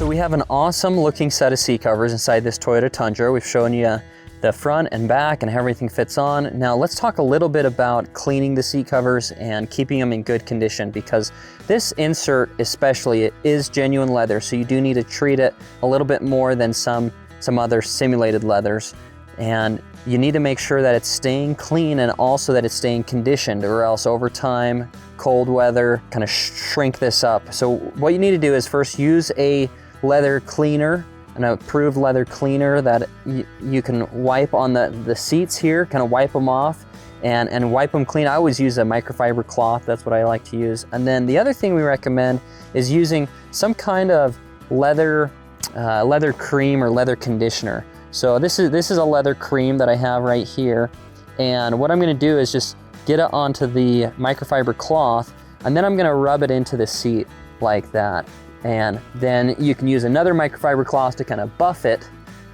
So we have an awesome looking set of seat covers inside this Toyota Tundra. We've shown you the front and back and how everything fits on. Now let's talk a little bit about cleaning the seat covers and keeping them in good condition, because this insert especially, it is genuine leather, so you do need to treat it a little bit more than some other simulated leathers. And you need to make sure that it's staying clean and also that it's staying conditioned, or else over time, cold weather, kind of shrink this up. So what you need to do is first use a leather cleaner, an approved leather cleaner that you can wipe on the seats here, kind of wipe them off and wipe them clean. I always use a microfiber cloth, that's what I like to use. And then the other thing we recommend is using some kind of leather cream or leather conditioner. So this is a leather cream that I have right here. And what I'm gonna do is just get it onto the microfiber cloth, and then I'm gonna rub it into the seat like that. And then you can use another microfiber cloth to kind of buff it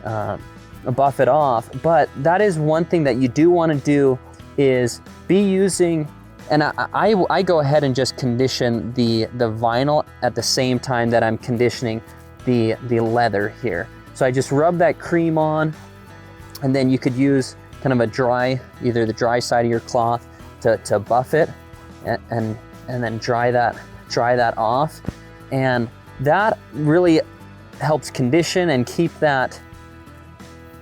off. But that is one thing that you do want to do, is be using, and I go ahead and just condition the vinyl at the same time that I'm conditioning the leather here. So I just rub that cream on, and then you could use kind of a dry, either the dry side of your cloth to buff it and then dry that off. And that really helps condition and keep that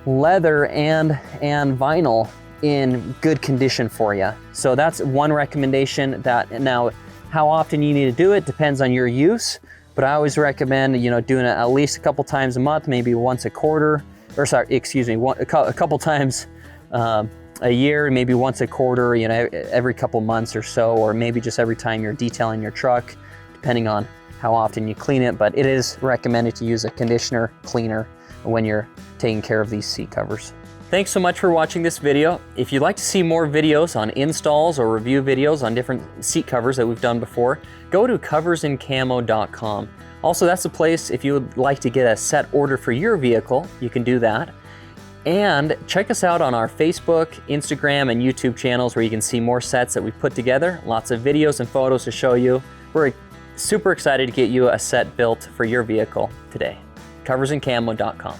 leather and vinyl in good condition for you. So that's one recommendation. That now, how often you need to do it depends on your use, but I always recommend, you know, doing it at least a couple times a month, maybe once a quarter, or sorry, excuse me, a couple times a year, maybe once a quarter, you know, every couple months or so, or maybe just every time you're detailing your truck, depending on how often you clean it. But it is recommended to use a conditioner cleaner when you're taking care of these seat covers. Thanks so much for watching this video. If you'd like to see more videos on installs or review videos on different seat covers that we've done before, go to coversandcamo.com. Also, that's the place if you would like to get a set order for your vehicle, you can do that. And check us out on our Facebook, Instagram, and YouTube channels, where you can see more sets that we've put together, lots of videos and photos to show you. We're super excited to get you a set built for your vehicle today. Coversandcamo.com.